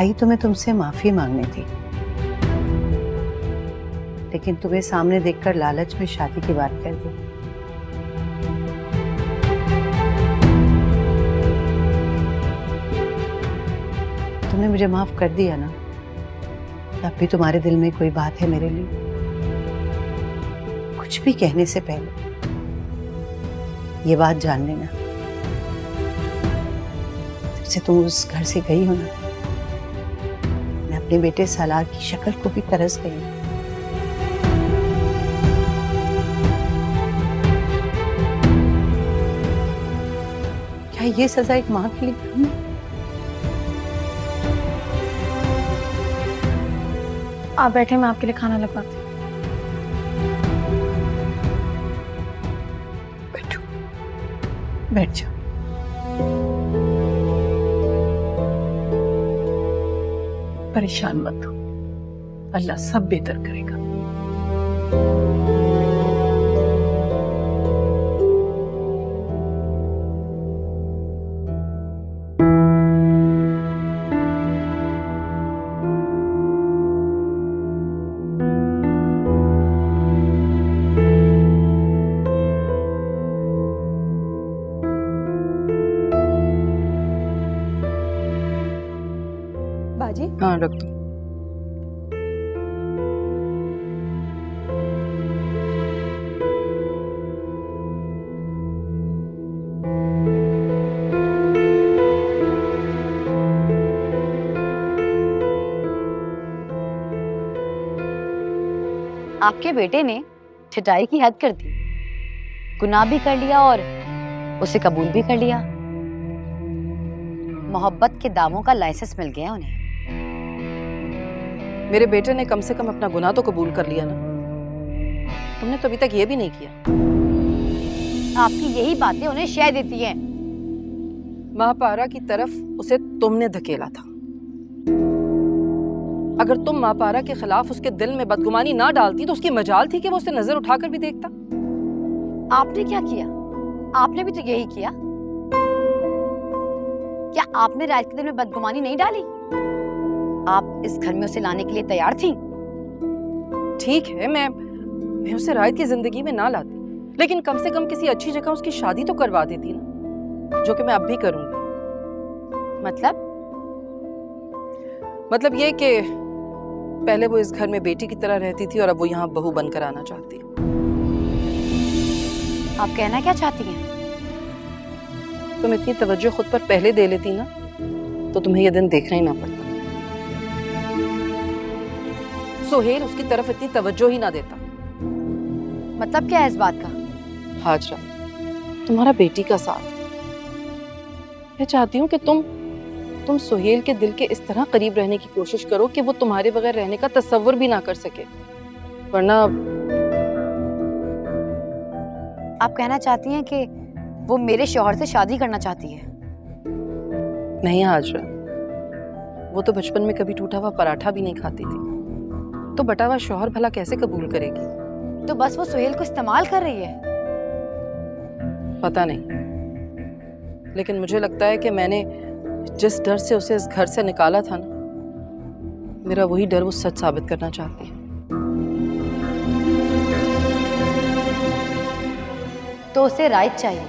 आई तो मैं तुमसे माफी मांगनी थी, लेकिन तुम्हें सामने देखकर लालच में शादी की बात कर दी। तुमने मुझे माफ कर दिया ना? अब भी तुम्हारे दिल में कोई बात है मेरे लिए? कुछ भी कहने से पहले ये बात जान लेना, जब से तुम उस घर से गई हो ना, मैं अपने बेटे सालार की शक्ल को भी तरस गई हूं। क्या ये सजा एक मां के लिए कम है? आप बैठे, मैं आपके लिए खाना लगवाती हूँ। बैठो, बैठ जाओ। परेशान मत हो, अल्लाह सब बेहतर करेगा। बाजी, हाँ रख दो। आपके बेटे ने छिटाई की हद कर दी, गुनाह भी कर लिया और उसे कबूल भी कर लिया। मोहब्बत के दावों का लाइसेंस मिल गया उन्हें। मेरे बेटे ने कम से कम अपना गुनाह तो कबूल कर लिया ना। तुमने तो अभी तक ये भी नहीं किया। आपकी यही बातें उन्हें शय देती हैं। महापारा की तरफ उसे तुमने धकेला था। अगर तुम महापारा के खिलाफ उसके दिल में बदगुमानी ना डालती तो उसकी मजाल थी कि वो उसे नजर उठाकर भी देखता। आपने क्या किया? आपने भी तो यही किया। क्या आपने राज के दिल में बदगुमानी नहीं डाली? आप इस घर में उसे लाने के लिए तैयार थी। ठीक है, मैं उसे रायत की जिंदगी में ना लाती, लेकिन कम से कम किसी अच्छी जगह उसकी शादी तो करवा देती ना, जो कि मैं अब भी करूंगी। मतलब ये कि पहले वो इस घर में बेटी की तरह रहती थी और अब वो यहाँ बहू बनकर आना चाहती है। आप कहना क्या चाहती हैं? तुम इतनी तवज्जो खुद पर पहले दे लेती ना, तो तुम्हें ये दिन देखना ही ना पड़ता। सुहेल उसकी तरफ इतनी तवज्जो ही ना देता। मतलब क्या है इस बात का? हाजरा, तुम्हारा बेटी का साथ। मैं चाहती हूँ कि तुम सुहेल के दिल के इस तरह करीब रहने की कोशिश करो कि वो तुम्हारे बगैर रहने का तसव्वुर भी ना कर सके, वरना। आप कहना चाहती हैं कि वो मेरे शौहर से शादी करना चाहती है? नहीं हाजरा, वो तो बचपन में कभी टूटा हुआ पराठा भी नहीं खाती थी, तो बटा हुआ शौहर भला कैसे कबूल करेगी? तो बस वो सुहेल को इस्तेमाल कर रही है। पता नहीं, लेकिन मुझे लगता है कि मैंने जिस डर से उसे इस घर से निकाला था ना, मेरा वही डर वो सच साबित करना चाहती है। तो उसे रायत चाहिए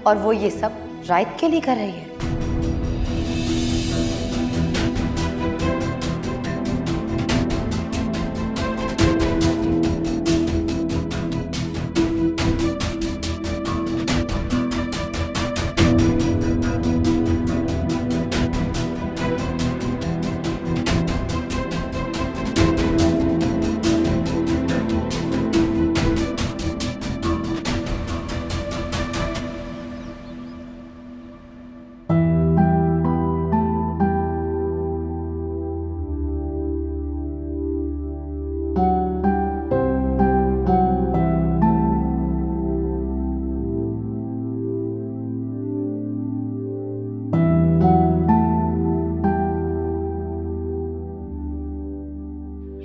और वो ये सब रायत के लिए कर रही है।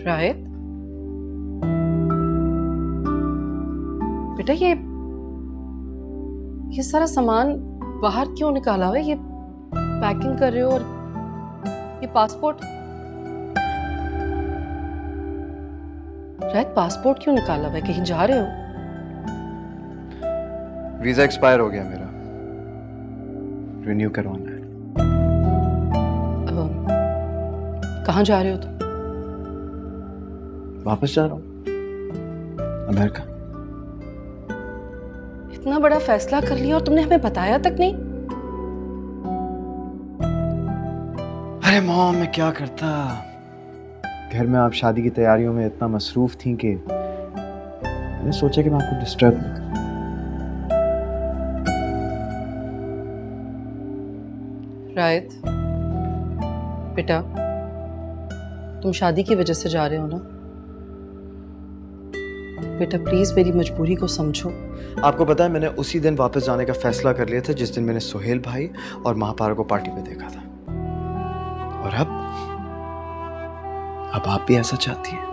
रायत, बेटा ये सारा सामान बाहर क्यों निकाला हुआ है? ये पैकिंग कर रहे हो और ये पासपोर्ट, रायत पासपोर्ट क्यों निकाला हुआ है? कहीं जा रहे हो? वीजा एक्सपायर हो गया मेरा, रिन्यू करवाना है। कहाँ जा रहे हो तुम? वापस जा रहा हूँ अमेरिका। इतना बड़ा फैसला कर लिया और तुमने हमें बताया तक नहीं? अरे मॉम, मैं क्या करता, घर में आप शादी की तैयारियों में इतना मसरूफ थी कि मैंने सोचा कि मैं आपको डिस्टर्ब नहीं करूं। रायत बेटा, तुम शादी की वजह से जा रहे हो ना? बेटा प्लीज मेरी मजबूरी को समझो। आपको पता है, मैंने उसी दिन वापस जाने का फैसला कर लिया था जिस दिन मैंने सुहेल भाई और महापारा को पार्टी में देखा था। और अब आप भी ऐसा चाहती हैं,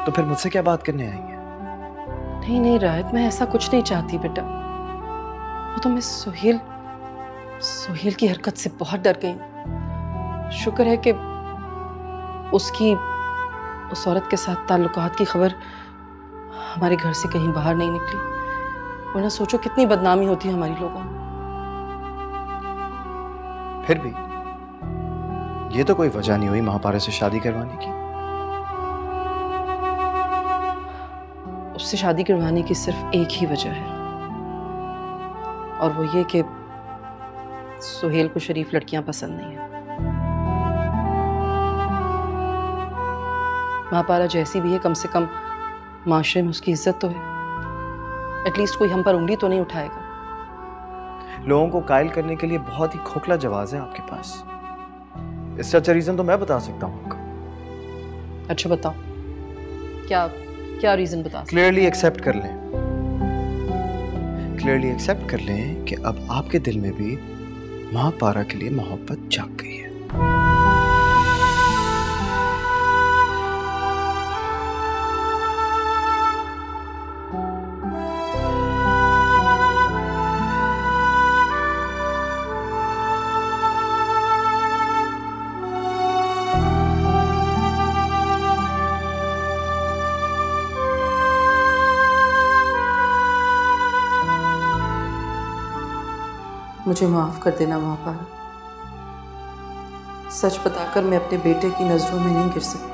तो फिर मुझसे क्या बात करने आई हैं? नहीं नहीं रायत, मैं ऐसा कुछ नहीं चाहती बेटा। वो तो मैं सुहेल की हरकत से बहुत डर गई। शुक्र है कि उसकी उस औरत के साथ ताल्लुकात की खबर हमारे घर से कहीं बाहर नहीं निकली, वरना सोचो कितनी बदनामी होती है हमारी लोगों में। फिर भी ये तो कोई वजह नहीं हुई महापारा से शादी करवाने की। उससे शादी करवाने की सिर्फ एक ही वजह है, और वो ये कि सुहेल को शरीफ लड़कियां पसंद नहीं है। महापारा जैसी भी है, कम से कम माशरे में उसकी इज्जत तो है। एटलीस्ट कोई हम पर उंगली तो नहीं उठाएगा। लोगों को कायल करने के लिए बहुत ही खोखला जवाब है आपके पास। इससे अच्छा रीजन तो मैं बता सकता हूँ आपको। अच्छा बताओ, क्या क्या रीजन बता? क्लियरली एक्सेप्ट कर लें, क्लियरली एक्सेप्ट कर लें कि अब आपके दिल में भी महापारा के लिए मोहब्बत जाग गई है। मुझे माफ कर देना महापारा। सच बताकर मैं अपने बेटे की नजरों में नहीं गिर सकती।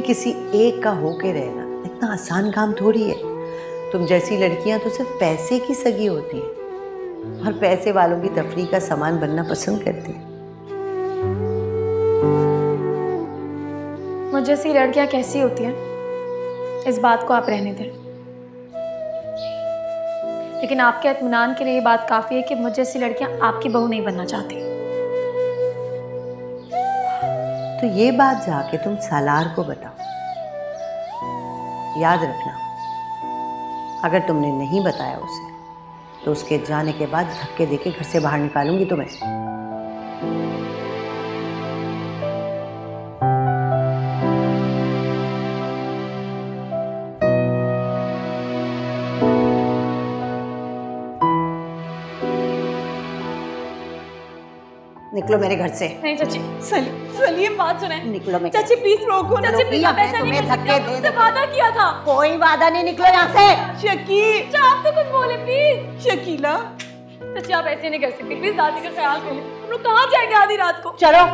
किसी एक का होके रहना इतना आसान काम थोड़ी है। तुम जैसी लड़कियां तो सिर्फ पैसे की सगी होती हैं और पैसे वालों की तफरीह का सामान बनना पसंद करती हैं। मुझ जैसी लड़कियां कैसी होती हैं, इस बात को आप रहने दें। लेकिन आपके इत्मीनान के लिए ये बात काफ़ी है कि मुझ जैसी लड़कियां आपकी बहू नहीं बनना चाहती। तो ये बात जाके तुम सालार को बताओ। याद रखना, अगर तुमने नहीं बताया उसे तो उसके जाने के बाद धक्के देके घर से बाहर निकालूंगी तुम्हें। निकलो मेरे घर से। नहीं चाची, चलिए बात सुने। निकलो मेरे। चाची प्लीज रोको। चाची प्लीज, आप ऐसा नहीं कर सकते। आपसे वादा किया था। कोई वादा नहीं, निकलो यहाँ से। शकील, आप तो कुछ बोले प्लीज। शकीला, चाची आप ऐसे नहीं कर सकती, प्लीज दादी का ख्याल करें। हम लोग कहाँ जाएंगे आधी रात को? चलो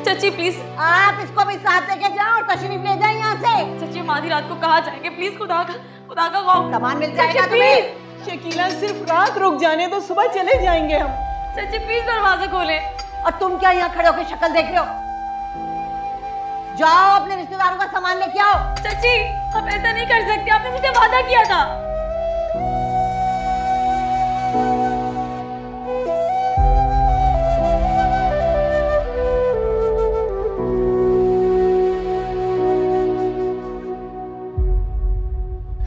चाची प्लीज, आप इसको भी साथ लेके जाओ और तशरीफ ले जाए यहाँ से। चाची हम आधी रात को कहाँ जाएंगे? प्लीज खुदा का खौफ, सामान मिल जाएगा तुम्हें। शकीला सिर्फ रात रुक जाने तो सुबह चले जाएंगे हम। चाची प्लीज दरवाजा खोलें। और तुम क्या यहाँ खड़े होकर शक्ल देख रहे हो? जाओ अपने रिश्तेदारों का सामान लेके आओ। चाची आप ऐसा नहीं कर सकते, आपने मुझसे वादा किया था।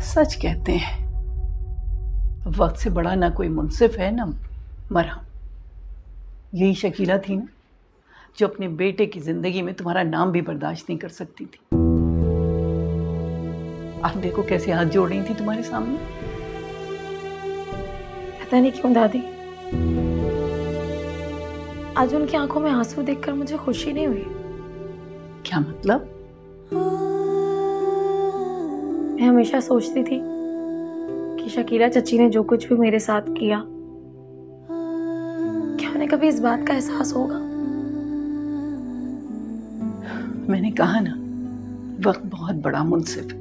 सच कहते हैं वक्त से बड़ा ना कोई मुंसिफ है ना मरहम। यही शकीला थी ना जो अपने बेटे की जिंदगी में तुम्हारा नाम भी बर्दाश्त नहीं कर सकती थी। आप देखो कैसे हाथ जोड़ रही थी तुम्हारे सामने। पता नहीं क्यों दादी, आज उनकी आंखों में आंसू देखकर मुझे खुशी नहीं हुई। क्या मतलब? मैं हमेशा सोचती थी कि शकीला चची ने जो कुछ भी मेरे साथ किया, क्या उन्हें कभी इस बात का एहसास होगा? मैंने कहा ना, वक्त बहुत बड़ा मुंसिफ है।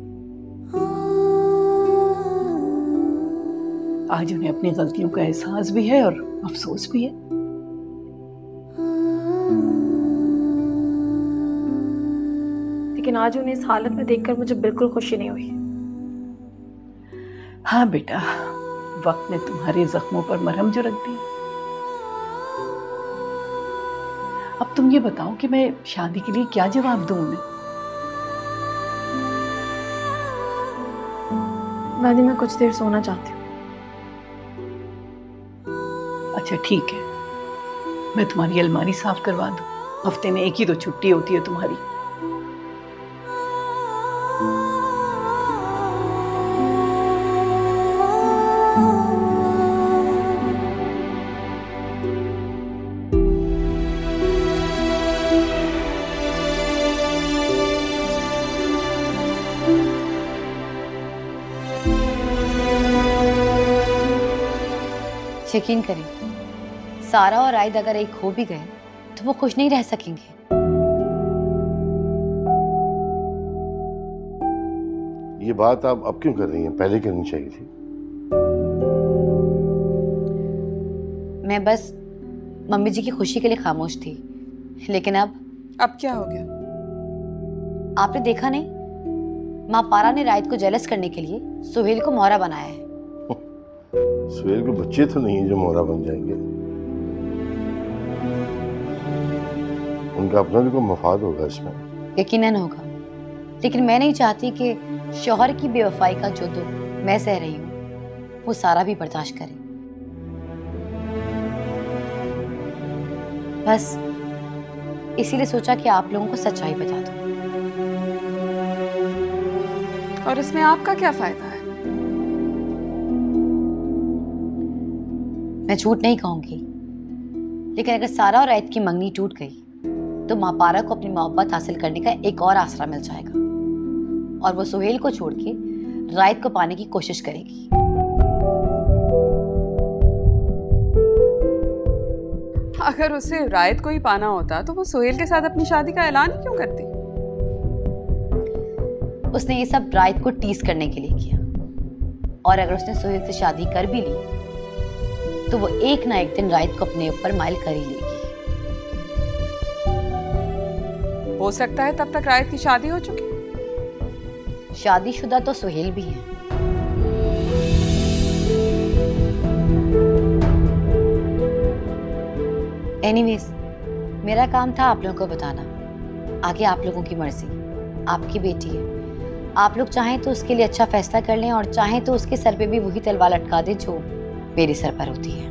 आज उन्हें अपनी गलतियों का एहसास भी है और अफसोस भी है। लेकिन आज उन्हें इस हालत में देखकर मुझे बिल्कुल खुशी नहीं हुई। हाँ बेटा, वक्त ने तुम्हारे जख्मों पर मरहम जो रख दी। अब तुम ये बताओ कि मैं शादी के लिए क्या जवाब दूं उन्हें? दादी मैं कुछ देर सोना चाहती हूँ। अच्छा ठीक है, मैं तुम्हारी अलमारी साफ करवा दूं। हफ्ते में एक ही तो छुट्टी होती है तुम्हारी। यकीन करें, सारा और आयद अगर एक हो भी गए तो वो खुश नहीं रह सकेंगे। ये बात आप अब क्यों कर रही हैं? पहले करनी चाहिए थी। मैं बस मम्मी जी की खुशी के लिए खामोश थी, लेकिन अब क्या हो गया? आपने देखा नहीं, माँ पारा ने रायत को जेलस करने के लिए सुहेल को मोहरा बनाया है। सुहेल के बच्चे तो नहीं है जो मोहरा बन जाएंगे। उनका अपना भी कोई मफाद होगा इसमें। यकीनन होगा, लेकिन मैं नहीं चाहती कि शौहर की बेवफाई का जो दुख मैं सह रही हूँ वो सारा भी बर्दाश्त करे। बस इसीलिए सोचा कि आप लोगों को सच्चाई बता दूं। और इसमें आपका क्या फायदा है? मैं झूठ नहीं कहूंगी, लेकिन अगर सारा और रायत की मंगनी टूट गई तो माँ पारा को अपनी मोहब्बत हासिल करने का एक और आसरा मिल जाएगा और वो सुहेल को छोड़ के रायत को पाने की कोशिश करेगी। अगर उसे रायत को ही पाना होता तो वो सुहेल के साथ अपनी शादी का ऐलान ही क्यों करती? उसने ये सब रायत को टीस करने के लिए किया, और अगर उसने सुहेल से शादी कर भी ली तो वो एक ना एक दिन रायत को अपने ऊपर माइल कर ही लेगी। हो सकता है तब तक रायत की शादी हो चुकी। शादीशुदा तो सुहेल भी है। एनीवेज, मेरा काम था आप लोगों को बताना। आगे आप लोगों की मर्जी, आपकी बेटी है। आप लोग चाहें तो उसके लिए अच्छा फैसला कर लें और चाहें तो उसके सर पे भी वही तलवार लटका दें जो मेरे सर पर होती है।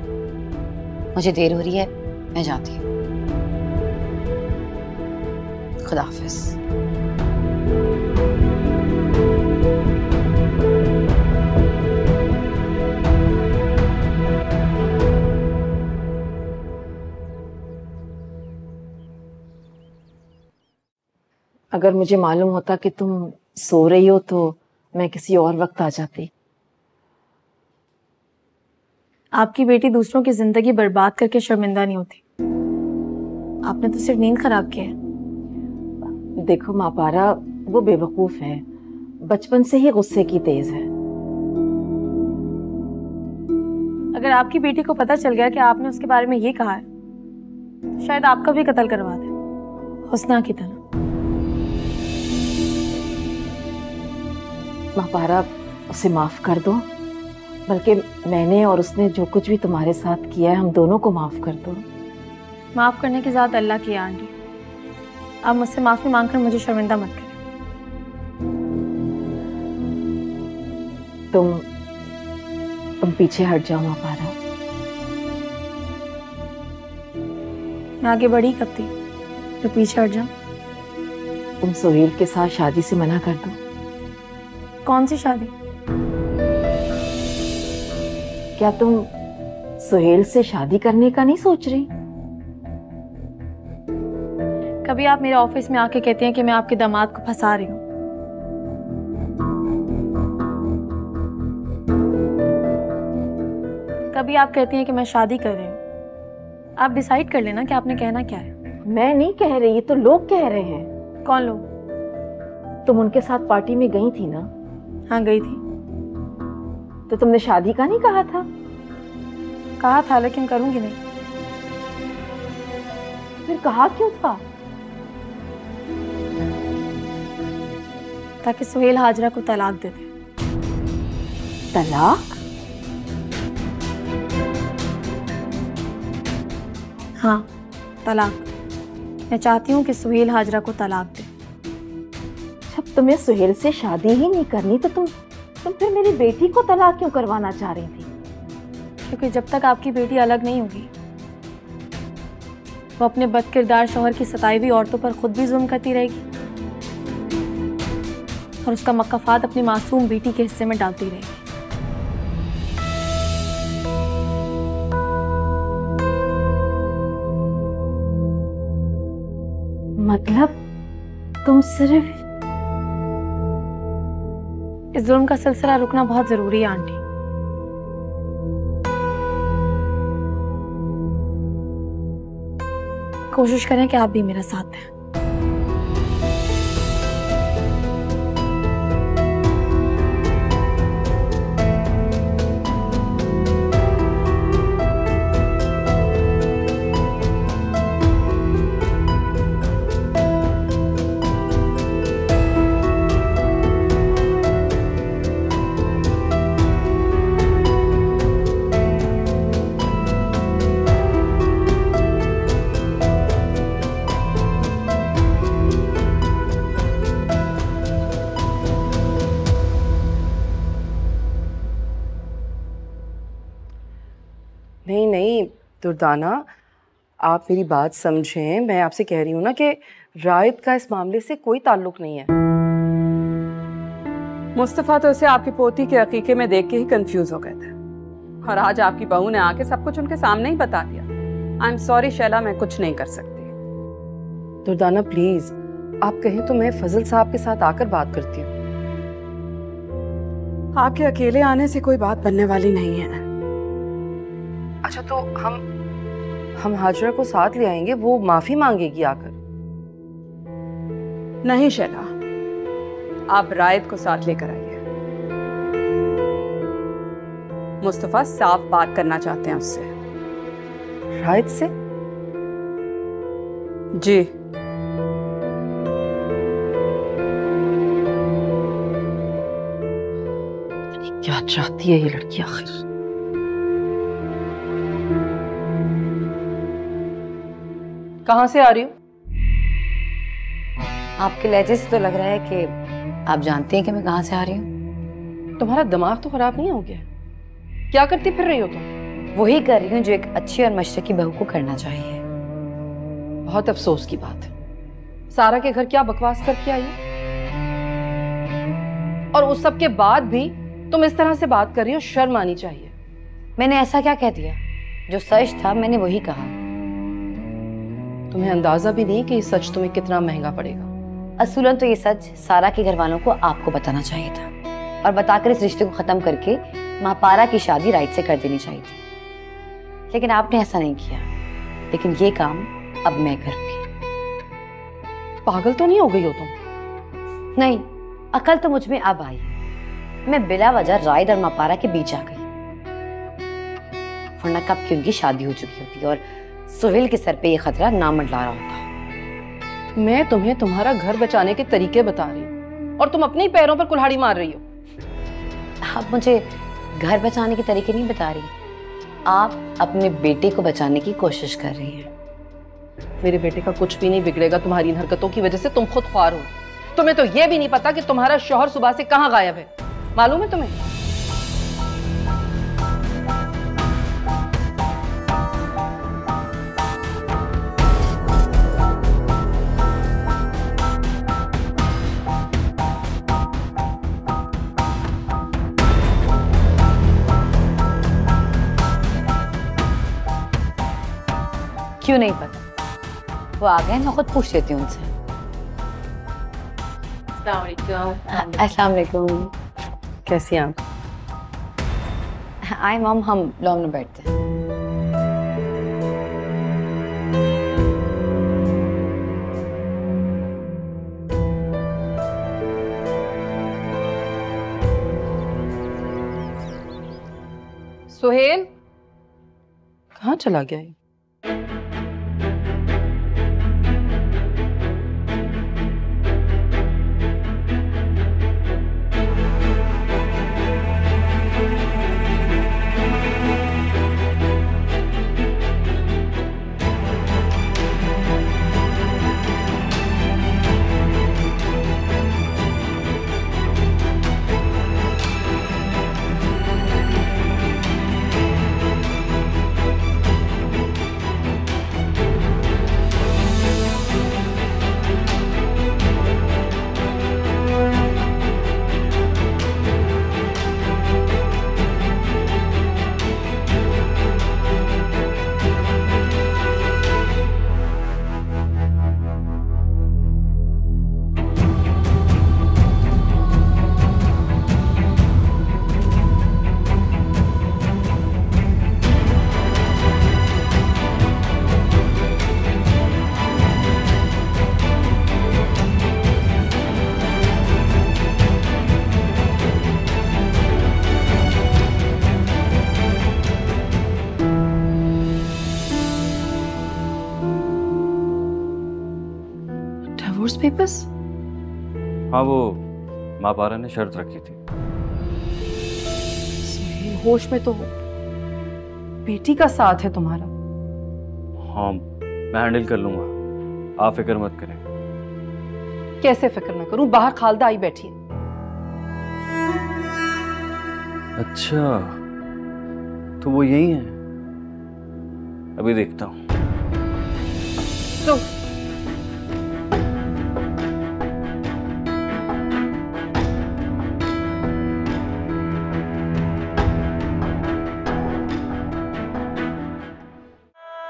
मुझे देर हो रही है, मैं जाती हूँ। खुदा हाफिज। अगर मुझे मालूम होता कि तुम सो रही हो तो मैं किसी और वक्त आ जाती। आपकी बेटी दूसरों की जिंदगी बर्बाद करके शर्मिंदा नहीं होती। आपने तो सिर्फ नींद खराब की है। देखो माँ पारा, वो बेवकूफ है, बचपन से ही गुस्से की तेज है। अगर आपकी बेटी को पता चल गया कि आपने उसके बारे में ये कहा है तो शायद आपका भी कत्ल करवा दे, हुस्ना की तरह। माँ पारा, उसे माफ कर दो। बल्कि मैंने और उसने जो कुछ भी तुम्हारे साथ किया है, हम दोनों को माफ कर दो। माफ करने की ज़ात अल्लाह की है आंटी। आप मुझसे माफी मांगकर मुझे शर्मिंदा मत करें। तुम पीछे हट जाओ अपारा। मैं आगे बढ़ी कब थी तो पीछे हट जाऊं? तुम सुहेल के साथ शादी से मना कर दो। कौन सी शादी? क्या तुम सुहेल से शादी करने का नहीं सोच रही? कभी आप मेरे ऑफिस में आके कहती हैं कि मैं आपके दामाद को फंसा रही हूँ, कभी आप कहती हैं कि मैं शादी कर रही हूँ। आप डिसाइड कर लेना कि आपने कहना क्या है। मैं नहीं कह रही, ये तो लोग कह रहे हैं। कौन लोग? तुम उनके साथ पार्टी में गई थी ना? हाँ गई थी। तो तुमने शादी का नहीं कहा था? कहा था लेकिन करूंगी नहीं। फिर कहा क्यों था? ताकि सुहेल हाजरा को तलाक दे दे। तलाक? हाँ तलाक। मैं चाहती हूँ कि सुहेल हाजरा को तलाक दे। जब तुम्हें सुहेल से शादी ही नहीं करनी तो तुम फिर मेरी बेटी को तलाक क्यों करवाना चाह रही थी? क्योंकि जब तक आपकी बेटी अलग नहीं होगी वो अपने बदकिरदार शौहर की सताई हुई औरतों पर खुद भी जुल्म करती रहेगी और उसका मकफात अपनी मासूम बेटी के हिस्से में डालती रहेगी। मतलब तुम सिर्फ इस जुल्म का सिलसिला रुकना बहुत जरूरी है आंटी। कोशिश करें कि आप भी मेरा साथ दें। नहीं नहीं दुर्दाना, आप मेरी बात समझें। मैं आपसे कह रही हूँ ना कि रायत का इस मामले से कोई ताल्लुक नहीं है। मुस्तफ़ा तो उसे आपकी पोती के अकीके में देख के ही कंफ्यूज हो गए थे और आज आपकी बहू ने आके सब कुछ उनके सामने ही बता दिया। आई एम सॉरी शैला, मैं कुछ नहीं कर सकती। दुर्दाना प्लीज, आप कहें तो मैं फजल साहब के साथ आकर बात करती हूँ। आपके अकेले आने से कोई बात बनने वाली नहीं है। अच्छा तो हम हाजरा को साथ ले आएंगे, वो माफी मांगेगी आकर। नहीं शैला, आप रायत को साथ लेकर आइए। मुस्तफा साफ बात करना चाहते हैं उससे। रायत से? जी। क्या चाहती है ये लड़की आखिर? कहाँ से आ रही हो? आपके लहजे से तो लग रहा है कि आप जानते हैं कि मैं कहाँ से आ रही हूँ। तुम्हारा दिमाग तो खराब नहीं हो गया? क्या करती फिर रही हो तुम? वही कर रही हूँ जो एक अच्छी और मशरकी बहू को करना चाहिए। बहुत अफसोस की बात है, सारा के घर क्या बकवास करके आई है, और उस सब के बाद भी तुम इस तरह से बात कर रही हो। शर्म आनी चाहिए। मैंने ऐसा क्या कह दिया? जो सच था मैंने वही कहा। तुम्हें अंदाजा भी नहीं कि ये सच तुम्हें कितना महंगा पड़ेगा। असूलन तो ये सच सारा के घर वालों को आपको बताना चाहिए था और बताकर इस रिश्ते को खत्म करके महापारा की शादी राइट से कर देनी चाहिए थी, लेकिन आपने ऐसा नहीं किया। लेकिन ये काम अब मैं करूंगी। पागल तो नहीं हो गई हो तुम? नहीं, अकल तो मुझ में अब आई है। मैं बिला वजह राइड और महापारा के बीच आ गई, वरना कब की उनकी शादी हो चुकी होती और सुहेल के सर पे ये खतरा ना मंडला रहा होता। मैं तुम्हें तुम्हारा घर बचाने के तरीके बता रही हूँ और तुम अपने ही पैरों पर कुल्हाड़ी मार रही हो। आप मुझे घर बचाने के तरीके नहीं बता रही, आप अपने बेटे को बचाने की कोशिश कर रही हैं। मेरे बेटे का कुछ भी नहीं बिगड़ेगा तुम्हारी इन हरकतों की वजह से। तुम खुद ख्वार हो। तुम्हें तो यह भी नहीं पता कि तुम्हारा शौहर सुबह से कहाँ गायब है। मालूम है तुम्हें? क्यों नहीं पता? वो आ गए, मैं खुद पूछ लेती हूँ उनसे। अस्सलाम वालेकुम। कैसी हैं आप? आए मॉम, हम लॉन्ग में बैठते हैं। सुहेल कहाँ चला गया ये? Divorce papers? हाँ, वो माँ पारा ने शर्त रखी थी। सुहेल, होश में तो हो, बेटी का साथ है तुम्हारा। हाँ, मैं हैंडल कर लूंगा, आप फिक्र मत करें। कैसे फिक्र ना करूं, बाहर खालदा आई बैठी है। अच्छा, तो वो यही है, अभी देखता हूँ। तो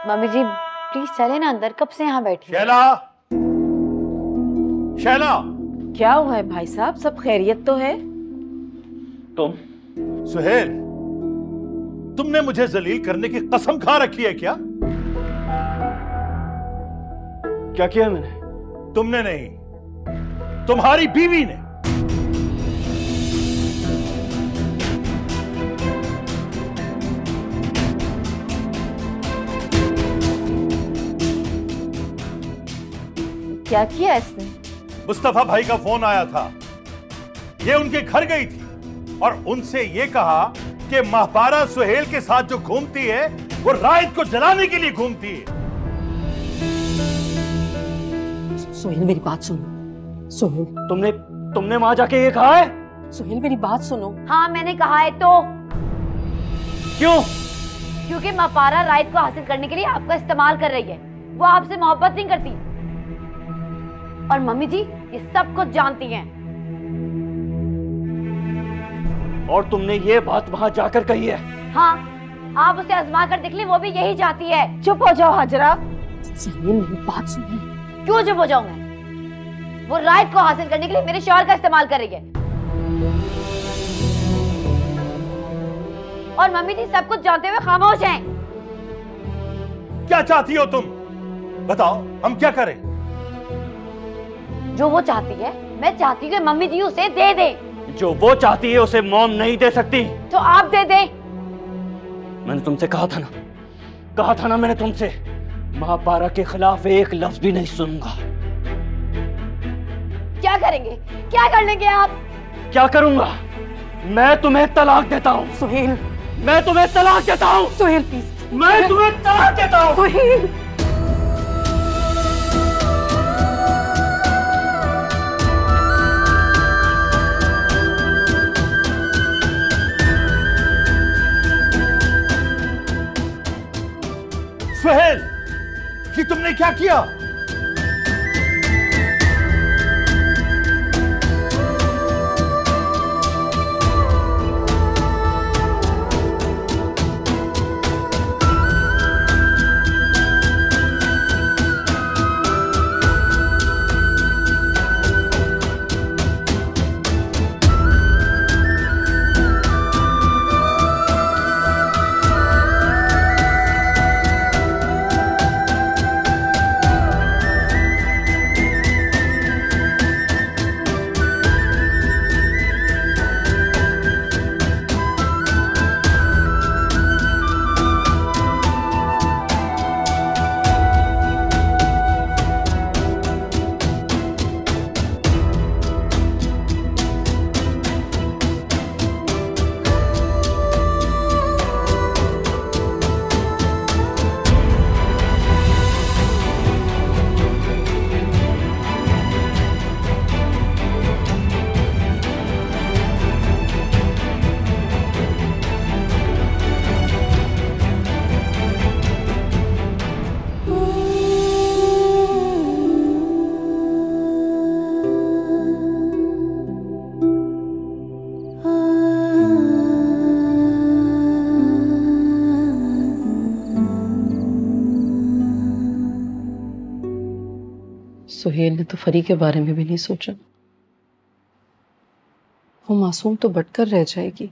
मम्मी जी प्लीज चले ना अंदर, कब से यहाँ बैठी? शैला, शैला, क्या हुआ है भाई साहब, सब खैरियत तो है? तुम? सुहेल, तुमने मुझे जलील करने की कसम खा रखी है क्या? क्या किया मैंने? तुमने नहीं, तुम्हारी बीवी ने। क्या किया इसने? मुस्तफा भाई का फोन आया था, ये उनके घर गई थी और उनसे ये कहा कि महपारा सुहेल के साथ जो घूमती है वो रायत को जलाने के लिए घूमती है। सोहेल मेरी बात सुनो। सोहेल, तुमने वहां जाके ये कहा है? सोहेल मेरी बात सुनो। हाँ मैंने कहा है। तो क्यों? क्योंकि महपारा रायत को हासिल करने के लिए आपका इस्तेमाल कर रही है, वो आपसे मोहब्बत नहीं करती। और मम्मी जी ये सब कुछ जानती हैं। और तुमने ये बात वहां जाकर कही है? हाँ, आप उसे आजमा कर देख ले, वो भी यही चाहती है। चुप हो जाओ हाजरा। सोहेल मेरी बात सुनो। क्यों चुप हो जाऊं मैं? वो रायत को हासिल करने के लिए मेरे शौहर का इस्तेमाल कर रही है। और मम्मी जी सब कुछ जानते हुए खामोश हैं। क्या चाहती हो तुम? बताओ, हम क्या करें? जो वो चाहती है, मैं चाहती हूँ कि मम्मी जी उसे दे दे। जो वो चाहती है उसे मॉम नहीं दे सकती। तो आप दे दे। मैंने तुमसे कहा था ना मैंने तुमसे, महापारा के खिलाफ एक लफ्ज भी नहीं सुनूंगा। क्या करेंगे? क्या कर लेंगे आप? क्या करूंगा? मैं तुम्हें तलाक देता हूँ। सोहेल, मैं तुम्हें तलाक देता हूँ। सोहेल प्लीज। मैं तुम्हें तलाक देता हूँ। सोहेल, सुहेल, ये तुमने क्या किया? सुहेल ने तो फरी के बारे में भी नहीं सोचा। वो मासूम तो बटकर रह जाएगी।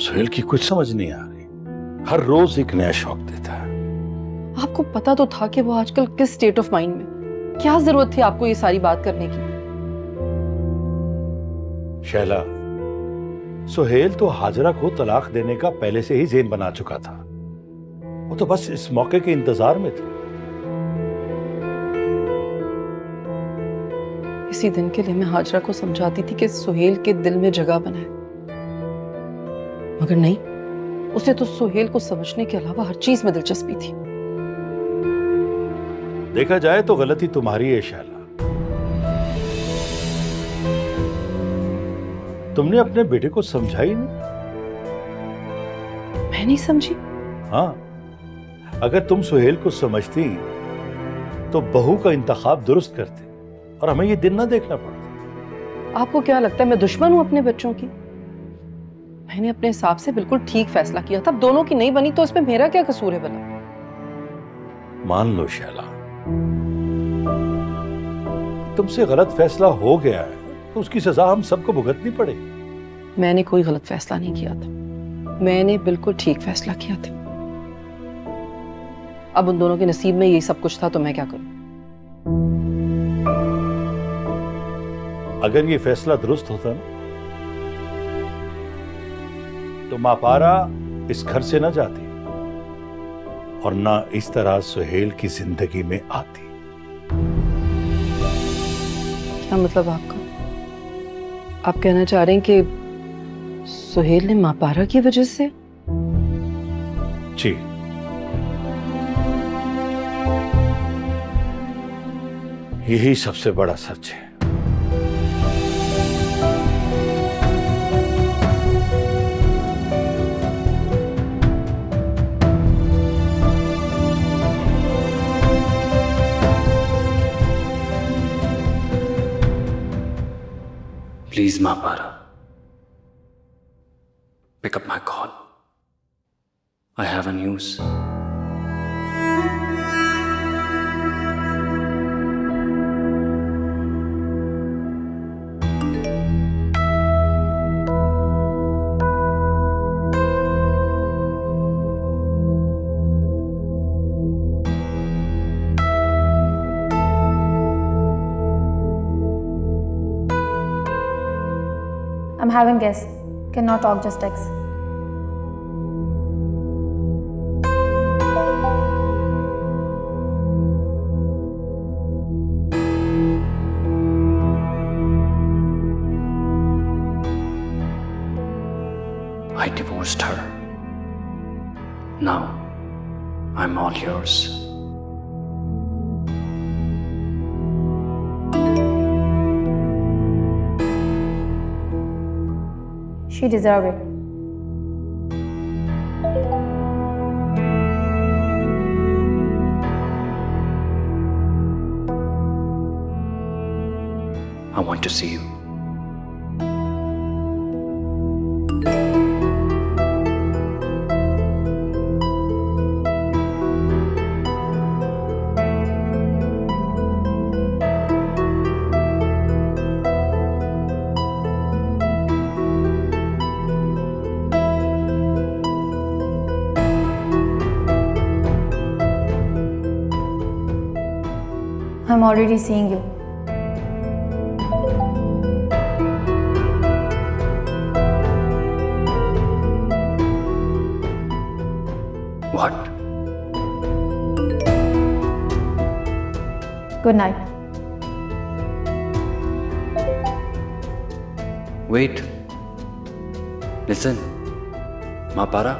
सुहेल की कुछ समझ नहीं आ रही, हर रोज एक नया शौक देता है। आपको पता तो था कि वो आजकल किस स्टेट ऑफ माइंड में, क्या जरूरत थी आपको ये सारी बात करने की? शैला, सुहेल तो हाजरा को तलाक देने का पहले से ही ज़ेन बना चुका था। वो तो बस इस मौके के इंतजार में था। इसी दिन के लिए मैं हाजरा को समझाती थी कि सुहेल के दिल में जगह बनाए, मगर नहीं, उसे तो सुहेल को समझने के अलावा हर चीज में दिलचस्पी थी। देखा जाए तो गलती तुम्हारी है शैला। तुमने अपने बेटे को समझा ही नहीं। मैं नहीं समझी? हाँ, अगर तुम सुहेल को समझती तो बहू का इंतखाब दुरुस्त करते और हमें ये दिन ना देखना पड़ता। आपको क्या लगता है मैं दुश्मन हूं अपने बच्चों की? मैंने अपने हिसाब से बिल्कुल ठीक फैसला किया था। दोनों की नहीं बनी तो इसमें मेरा क्या कसूर है भला? मान लो शैला, तुमसे गलत फैसला हो गया है तो उसकी सजा हम सबको भुगतनी पड़ेगी। मैंने कोई गलत फैसला नहीं किया था, मैंने बिल्कुल ठीक फैसला किया था। अब उन दोनों के नसीब में यही सब कुछ था तो मैं क्या करूं? अगर ये फैसला दुरुस्त होता ना तो मापारा इस घर से ना जाती और ना इस तरह सुहेल की जिंदगी में आती। क्या मतलब आपका? आप कहना चाह रहे हैं कि सुहेल ने मापारा की वजह से? जी, यही सबसे बड़ा सच है। Please, Mahapara, pick up my call. I have a news. I'm having guests. Cannot talk, just text. I divorced her. Now, I'm all yours. She deserves it. I want to see you. I'm already seeing you. What? Good night. Wait. Listen. Mahapara.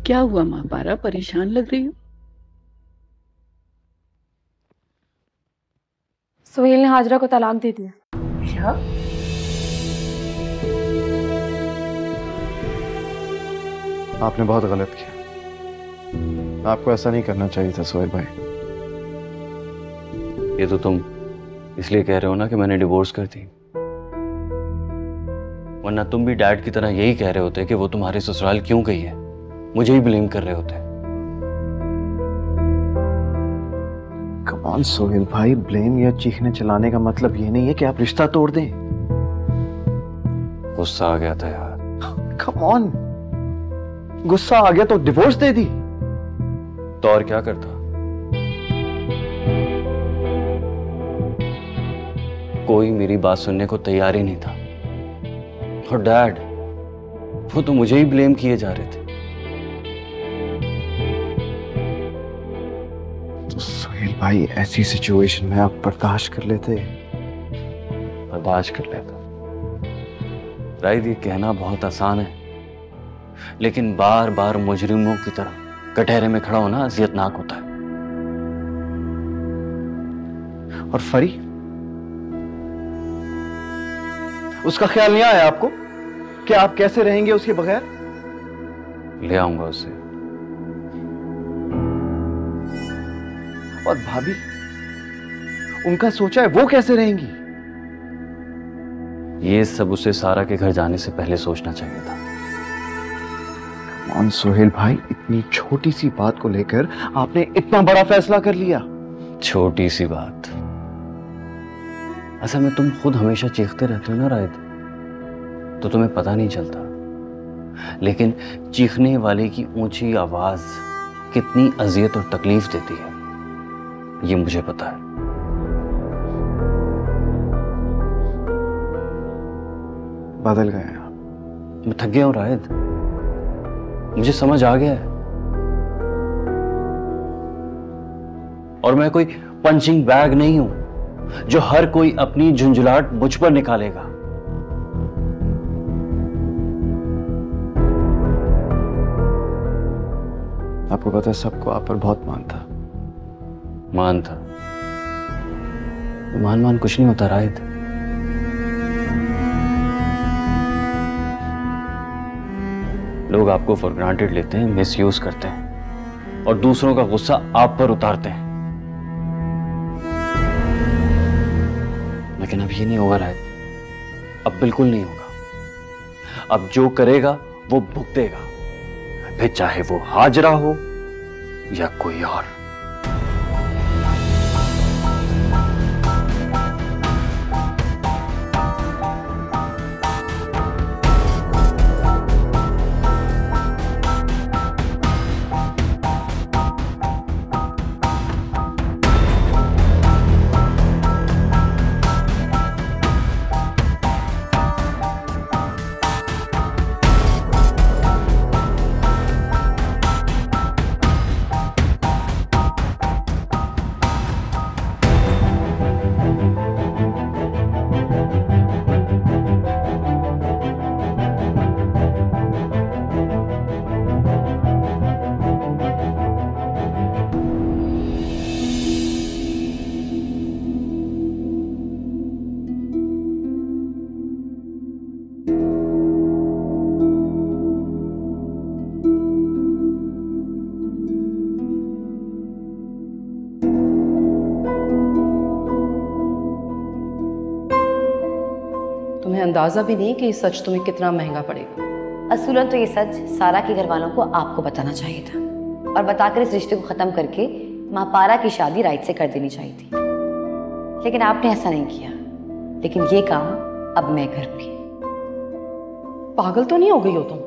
क्या हुआ महापारा, परेशान लग रही हो? सुहेल ने हाजरा को तलाक दे दिया। क्या? आपने बहुत गलत किया। आपको ऐसा नहीं करना चाहिए था सोहेल भाई। ये तो तुम इसलिए कह रहे हो ना कि मैंने डिवोर्स कर दी, वरना तुम भी डैड की तरह यही कह रहे होते कि वो तुम्हारे ससुराल क्यों गई है, मुझे ही ब्लेम कर रहे होते। कम ऑन सोहेल भाई, ब्लेम या चीखने चलाने का मतलब ये नहीं है कि आप रिश्ता तोड़ दें। गुस्सा आ गया था यार। कम ऑन, गुस्सा आ गया तो डिवोर्स दे दी। तो और क्या करता? कोई मेरी बात सुनने को तैयार ही नहीं था। और डैड, वो तो मुझे ही ब्लेम किए जा रहे थे। तो सोहेल भाई, ऐसी सिचुएशन में आप बर्दाश्त कर लेते? बर्दाश्त कर लेता। राइट, ये कहना बहुत आसान है, लेकिन बार बार मुजरिमों की तरह कटहरे में खड़ा होना अजियतनाक होता है। और फरी, उसका ख्याल नहीं आया आपको कि आप कैसे रहेंगे उसके बगैर? ले आऊंगा उसे। और भाभी, उनका सोचा है वो कैसे रहेंगी? ये सब उसे सारा के घर जाने से पहले सोचना चाहिए था। कौन सोहेल भाई, इतनी छोटी सी बात को लेकर आपने इतना बड़ा फैसला कर लिया? छोटी सी बात? असल में तुम खुद हमेशा चीखते रहते हो ना रायत, तो तुम्हें पता नहीं चलता, लेकिन चीखने वाले की ऊंची आवाज कितनी अजियत और तकलीफ देती है, ये मुझे पता है। बदल गए आप। मैं थक गया हूं रायत, मुझे समझ आ गया है। और मैं कोई पंचिंग बैग नहीं हूं जो हर कोई अपनी झुंझुलाहट मुझ पर निकालेगा। आपको पता है, सबको आप पर बहुत मान था। मान था? मान कुछ नहीं होता रायत। लोग आपको फॉर ग्रांटेड लेते हैं, मिसयूज करते हैं और दूसरों का गुस्सा आप पर उतारते हैं। लेकिन अब ये नहीं होगा रायत, अब बिल्कुल नहीं होगा। अब जो करेगा वो भुगतेगा, फिर चाहे वो हाजरा हो या कोई और। तुम्हें अंदाजा भी नहीं कि ये सच तुम्हें कितना महंगा पड़ेगा। असूलन तो ये सच सारा के घर वालों को आपको बताना चाहिए था और बताकर इस रिश्ते को खत्म करके महापारा की शादी राइट से कर देनी चाहिए थी, लेकिन आपने ऐसा नहीं किया। लेकिन ये काम अब मैं करूंगी। पागल तो नहीं हो गई हो तुम?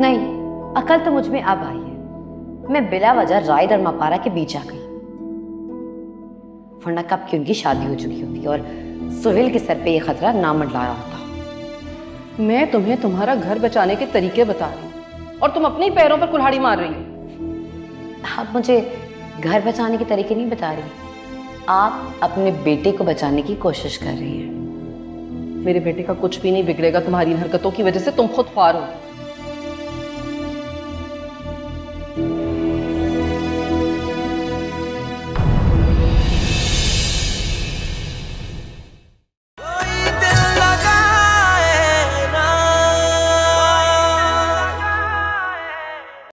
नहीं, अकल तो मुझ में अब आई है। मैं बिला वजह राइड और महापारा के बीच आ गई, वरना कब की उनकी शादी हो चुकी होती और सुहेल के सर पे ये खतरा ना मंडला रहा होता। मैं तुम्हें तुम्हारा घर बचाने के तरीके बता रही हूँ और तुम अपने ही पैरों पर कुल्हाड़ी मार रही हो। आप मुझे घर बचाने के तरीके नहीं बता रही, आप अपने बेटे को बचाने की कोशिश कर रही हैं। मेरे बेटे का कुछ भी नहीं बिगड़ेगा तुम्हारी इन हरकतों की वजह से। तुम खुद ख्वार हो।